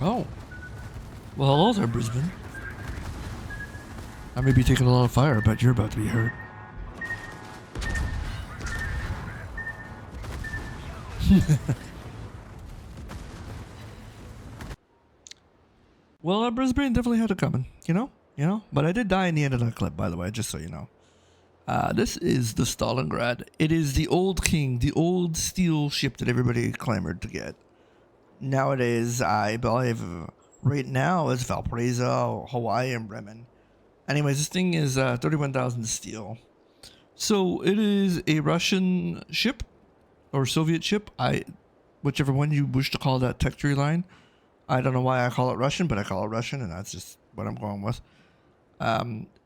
Oh. Well, hello there, Brisbane. I may be taking a lot of fire, but you're about to be hurt. Well, Brisbane definitely had it coming, you know? But I did die in the end of that clip, by the way, just so you know. This is the Stalingrad. It is the old king, the old steel ship that everybody clamored to get. Nowadays, I believe right now it's Valparaiso, Hawaii, and Bremen. Anyways, this thing is 31,000 steel. So it is a Russian ship or Soviet ship. Whichever one you wish to call that tech tree line. I don't know why I call it Russian, but I call it Russian, and that's just what I'm going with.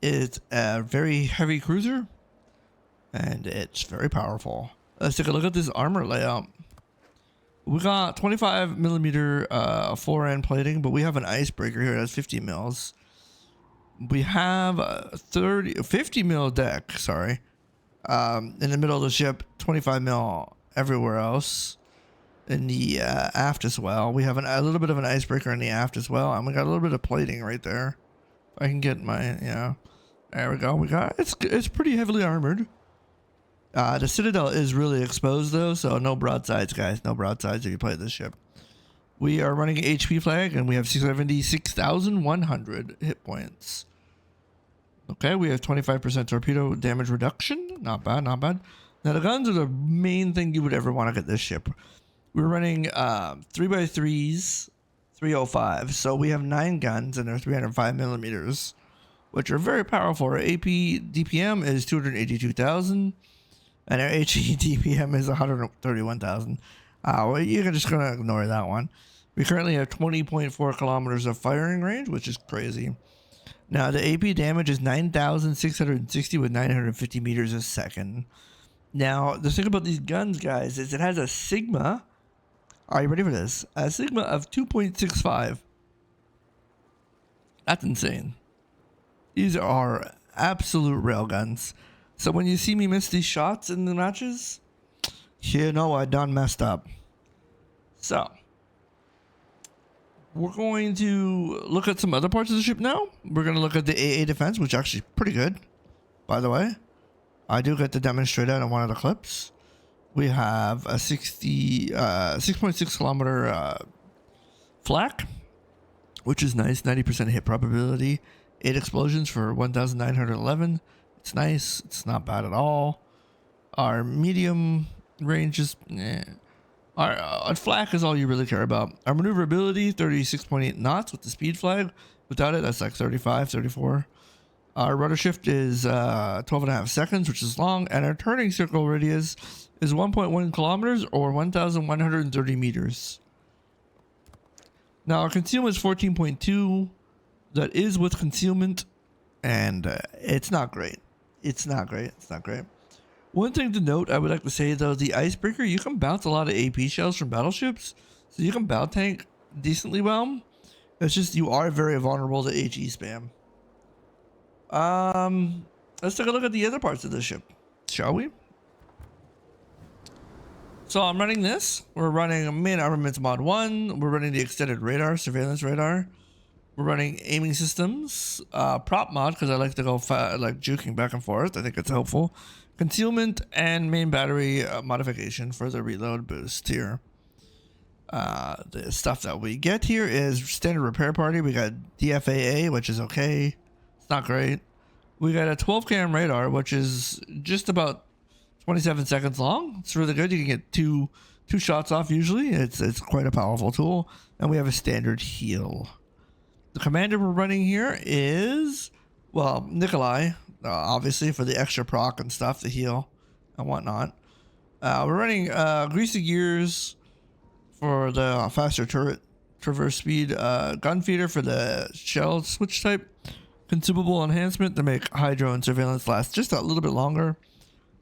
It's a very heavy cruiser, and it's very powerful. Let's take a look at this armor layout. We got 25 millimeter fore-end plating, but we have an icebreaker here that's 50 mils. We have a 50 mil deck, sorry, in the middle of the ship, 25 mil everywhere else. In the aft as well. We have a little bit of an icebreaker in the aft as well, and we got a little bit of plating right there. If I can get my, there we go. It's pretty heavily armored. The citadel is really exposed though, so no broadsides, guys. No broadsides if you play this ship. We are running an HP flag, and we have 76,100 hit points. Okay, we have 25% torpedo damage reduction. Not bad, not bad. Now the guns are the main thing you would ever want to get this ship. We're running 3x3s, 305. So we have 9 guns, and they're 305 millimeters, which are very powerful. Our AP DPM is 282,000, and our HE DPM is 131,000. Well, you're just going to ignore that one. We currently have 20.4 kilometers of firing range, which is crazy. Now, the AP damage is 9,660 with 950 meters a second. Now, the thing about these guns, guys, is it has a Sigma. Are you ready for this? A Sigma of 2.65. That's insane. These are absolute railguns. So when you see me miss these shots in the matches, you know I done messed up. So, we're going to look at some other parts of the ship now. We're going to look at the AA defense, which is actually pretty good, by the way. I do get to demonstrate that in one of the clips. We have a 6.6 kilometer flak, which is nice. 90% hit probability. 8 explosions for 1,911. It's nice. It's not bad at all. Our medium range is... Our flak is all you really care about. Our maneuverability, 36.8 knots with the speed flag. Without it, that's like 35, 34. Our rudder shift is 12.5 seconds, which is long, and our turning circle radius is 1.1 kilometers or 1,130 meters. Now our concealment is 14.2. That is with concealment, and it's not great. It's not great. One thing to note, I would like to say though, the icebreaker, you can bounce a lot of AP shells from battleships, so you can bow tank decently well. It's just you are very vulnerable to HE spam. Let's take a look at the other parts of the ship, shall we? So I'm running this. We're running main armaments mod 1. We're running the extended radar, surveillance radar. We're running aiming systems, prop mod, because I like to go like juking back and forth. I think it's helpful. Concealment and main battery modification for the reload boost here. The stuff that we get here is standard repair party. We got DFAA, which is okay. It's not great. We got a 12 cam radar, which is just about 27 seconds long. It's really good. You can get two shots off usually. It's quite a powerful tool. And we have a standard heal. The commander we're running here is, well, Nikolai, obviously for the extra proc and stuff, the heal and whatnot. We're running greasy gears for the faster turret traverse speed, gun feeder for the shell switch type, consumable enhancement to make hydro and surveillance last just a little bit longer,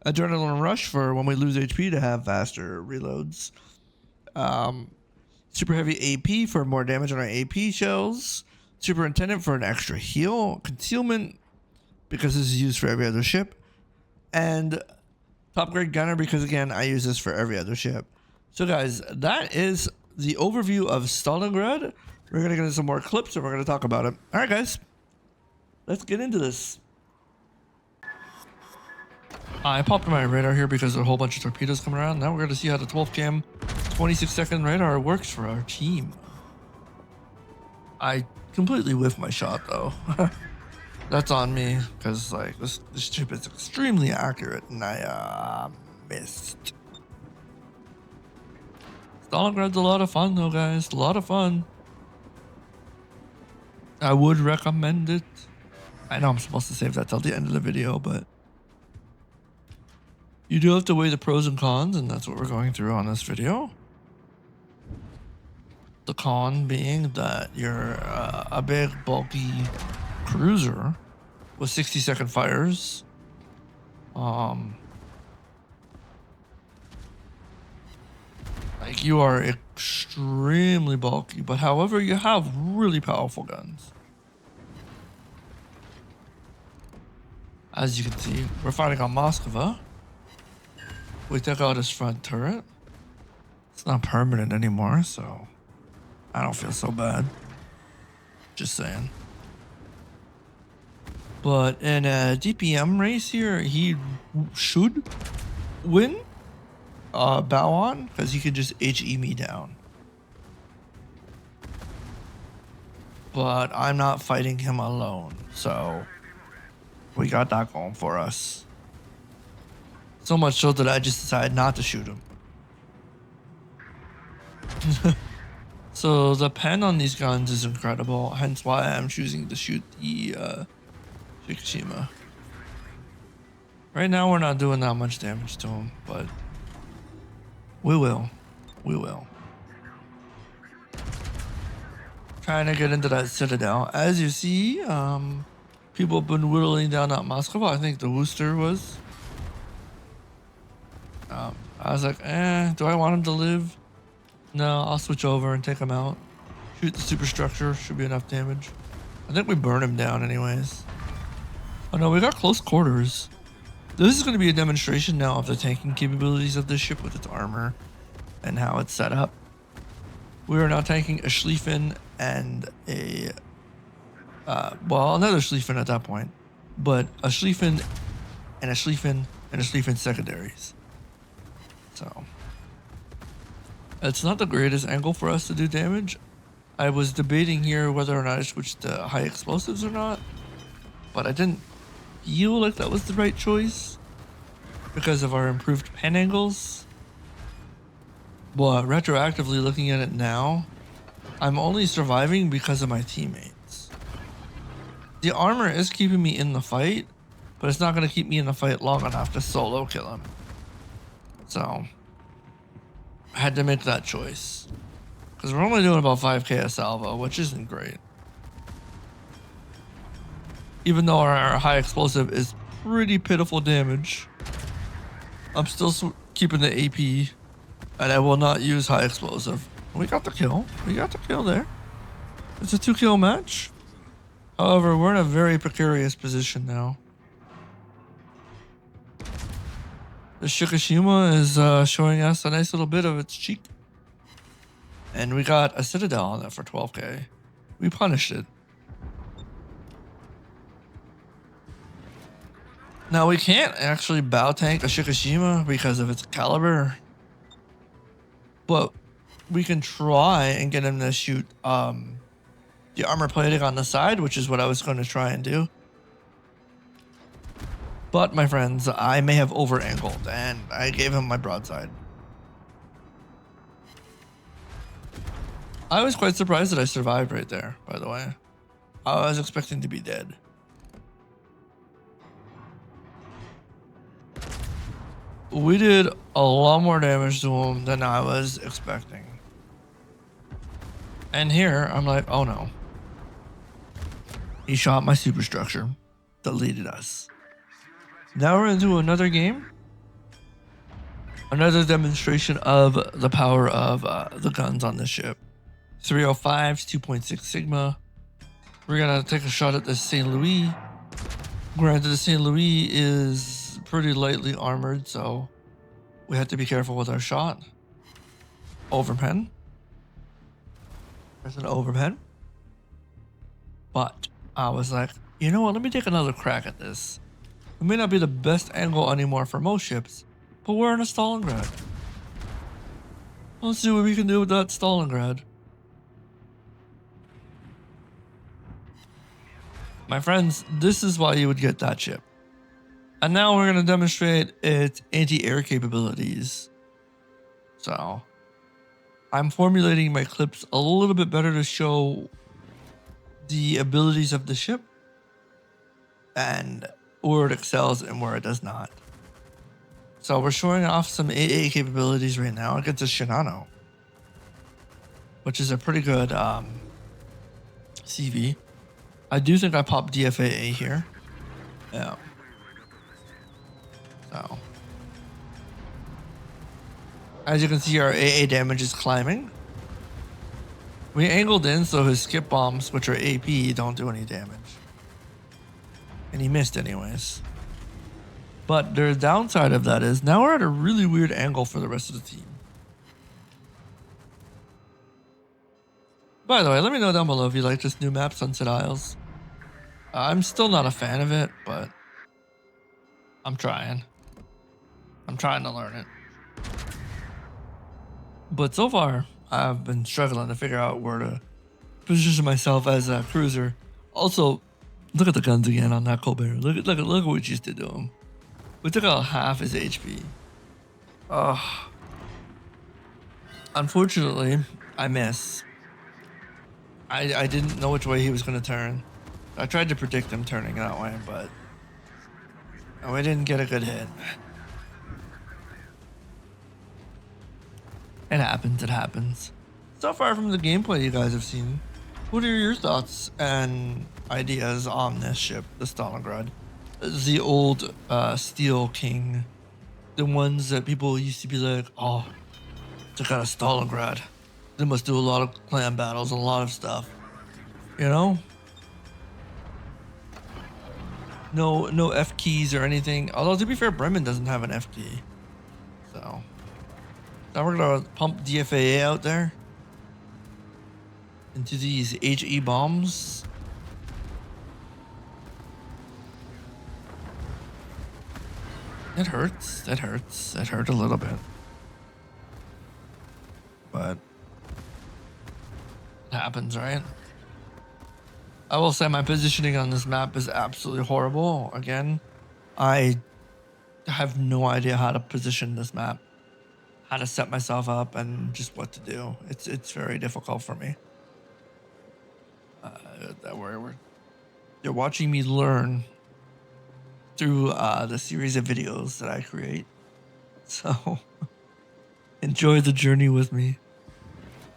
adrenaline rush for when we lose HP to have faster reloads, super heavy AP for more damage on our AP shells, superintendent for an extra heal, concealment because this is used for every other ship, and top grade gunner because again I use this for every other ship. So guys, that is the overview of Stalingrad. We're gonna get into some more clips and we're gonna talk about it. All right, guys, let's get into this. I popped my radar here because there's a whole bunch of torpedoes coming around. Now we're gonna see how the 12 cam 26-second radar works for our team. I completely whiffed my shot though. That's on me because like this ship is extremely accurate and I missed. Stalingrad's a lot of fun though, guys. A lot of fun. I would recommend it. I know I'm supposed to save that till the end of the video, but you do have to weigh the pros and cons, and that's what we're going through on this video. The con being that you're a big, bulky cruiser with 60-second fires. Like you are extremely bulky, but however, you have really powerful guns. As you can see, we're fighting on Moskva. We took out his front turret. It's not permanent anymore, so I don't feel so bad. Just saying. But in a DPM race here, he should win. Bow on, because he could just HE me down. But I'm not fighting him alone, so we got that going for us. So much so that I just decided not to shoot him. So the pen on these guns is incredible, hence why I'm choosing to shoot the Fukushima. Right now we're not doing that much damage to him, but we will. We will. Trying to get into that citadel. As you see, people have been whittling down at Moscow. I think the Worcester was. I was like, do I want him to live? No, I'll switch over and take him out. Shoot the superstructure. Should be enough damage. I think we burn him down anyways. Oh no, we got close quarters. This is going to be a demonstration now of the tanking capabilities of this ship with its armor and how it's set up. We are now tanking a Schlieffen and a, well, another Schlieffen at that point, but a Schlieffen and a Schlieffen and a Schlieffen secondaries. So it's not the greatest angle for us to do damage. I was debating here whether or not I switched to high explosives or not, but I didn't feel like that was the right choice because of our improved pen angles. But retroactively looking at it now, I'm only surviving because of my teammates. The armor is keeping me in the fight, but it's not going to keep me in the fight long enough to solo kill him. So I had to make that choice because we're only doing about 5k a salvo, which isn't great. Even though our high explosive is pretty pitiful damage, I'm still keeping the AP, and I will not use high explosive. We got the kill. We got the kill there. It's a 2-kill match. However, we're in a very precarious position now. The Fukushima is showing us a nice little bit of its cheek. And we got a citadel on that for 12k. We punished it. Now we can't actually bow tank a Fukushima because of its caliber, but we can try and get him to shoot the armor plating on the side, which is what I was going to try and do. But my friends, I may have over angled and I gave him my broadside. I was quite surprised that I survived right there, by the way. I was expecting to be dead. We did a lot more damage to him than I was expecting. And here, I'm like, oh no. He shot my superstructure. Deleted us. Now we're into another game. Another demonstration of the power of the guns on this ship. 305s, 2.6 Sigma. We're gonna take a shot at the St. Louis. Granted, the St. Louis is pretty lightly armored, so we have to be careful with our shot. Overpen. There's an overhead. But I was like, you know what? Let me take another crack at this. It may not be the best angle anymore for most ships, but we're in a Stalingrad. Let's see what we can do with that Stalingrad. My friends, this is why you would get that ship. And now we're going to demonstrate its anti-air capabilities. So, I'm formulating my clips a little bit better to show the abilities of the ship and where it excels and where it does not. So we're showing off some AA capabilities right now against a Shinano, which is a pretty good CV. I do think I popped DFAA here. Yeah. So, as you can see, our AA damage is climbing. We angled in so his skip bombs, which are AP, don't do any damage. And he missed anyways. But the downside of that is now we're at a really weird angle for the rest of the team. By the way, let me know down below if you like this new map, Sunset Isles. I'm still not a fan of it, but I'm trying. I'm trying to learn it. But so far, I've been struggling to figure out where to position myself as a cruiser. Also, look at the guns again on that Colbert. Look what we just did to him. We took out half his HP. Unfortunately, I miss. I didn't know which way he was going to turn. I tried to predict him turning that way, but we didn't get a good hit. It happens, it happens. So far from the gameplay you guys have seen, what are your thoughts and ideas on this ship, the Stalingrad? The old Steel King. The ones that people used to be like, oh, check out a Stalingrad. They must do a lot of clan battles and a lot of stuff. You know? No F keys or anything. Although to be fair, Bremen doesn't have an F key. So now we're gonna pump DFAA out there into these HE bombs. It hurts. It hurts. It hurt a little bit. But it happens, right? I will say my positioning on this map is absolutely horrible. Again, I have no idea how to position this map, how to set myself up, and just what to do. It's very difficult for me. You're watching me learn through the series of videos that I create. So enjoy the journey with me.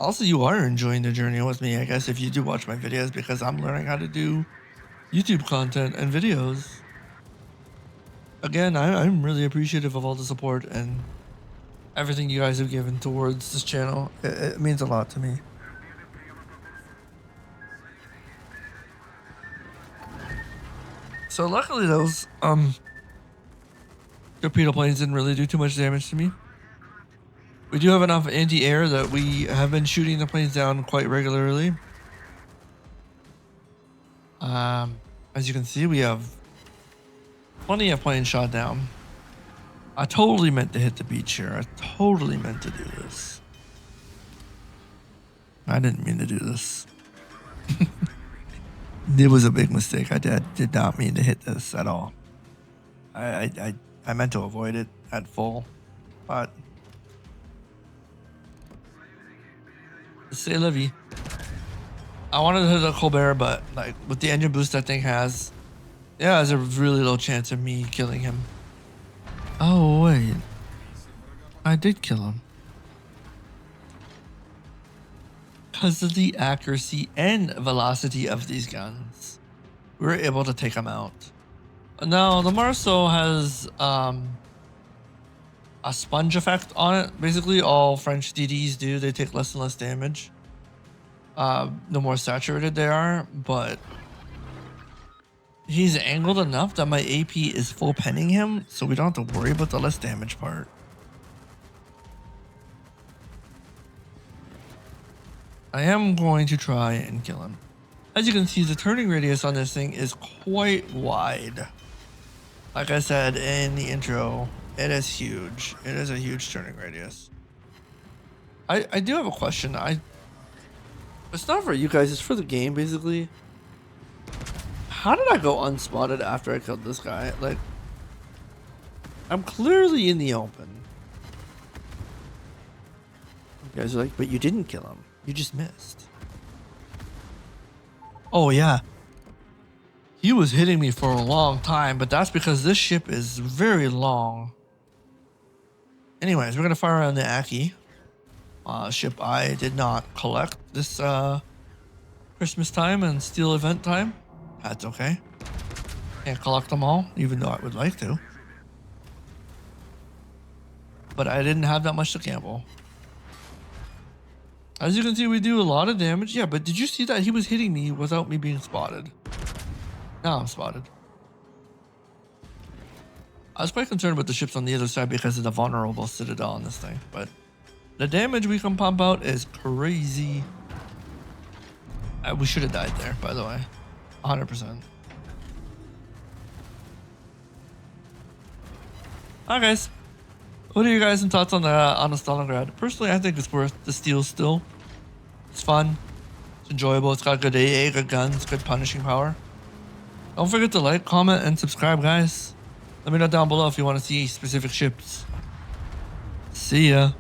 Also, you are enjoying the journey with me, I guess, if you do watch my videos, because I'm learning how to do YouTube content and videos. Again, I'm really appreciative of all the support and everything you guys have given towards this channel. It means a lot to me. So luckily those torpedo planes didn't really do too much damage to me. We do have enough anti-air that we have been shooting the planes down quite regularly. As you can see, we have plenty of planes shot down. I totally meant to hit the beach here. I totally meant to do this. I didn't mean to do this. It was a big mistake. I did not mean to hit this at all. I meant to avoid it at full, but c'est la vie. I wanted to hit a Colbert, but like with the engine boost that thing has, yeah, there's a really low chance of me killing him. Oh wait, I did kill him. Because of the accuracy and velocity of these guns, we were able to take them out. Now, the Marceau has a sponge effect on it. Basically, all French DDs do. They take less and less damage the more saturated they are, but he's angled enough that my AP is full penning him, so we don't have to worry about the less damage part. I am going to try and kill him. As you can see, the turning radius on this thing is quite wide. Like I said in the intro, it is huge. It is a huge turning radius. I do have a question. It's not for you guys, it's for the game basically. How did I go unspotted after I killed this guy? Like, I'm clearly in the open. You guys are like, but you didn't kill him. You just missed. Oh yeah. He was hitting me for a long time, but that's because this ship is very long. Anyways, we're gonna fire on the Aki. Ship I did not collect this Christmas time and steel event time. That's okay. Can't collect them all, even though I would like to. But I didn't have that much to gamble. As you can see, we do a lot of damage. Yeah, but did you see that he was hitting me without me being spotted? Now I'm spotted. I was quite concerned about the ships on the other side because of the vulnerable citadel on this thing, but the damage we can pump out is crazy. We should have died there, by the way. 100%. Alright guys, what are you guys' thoughts on the Stalingrad? Personally, I think it's worth the steal still. It's fun. It's enjoyable. It's got good AA, good guns, good punishing power. Don't forget to like, comment, and subscribe, guys. Let me know down below if you want to see specific ships. See ya.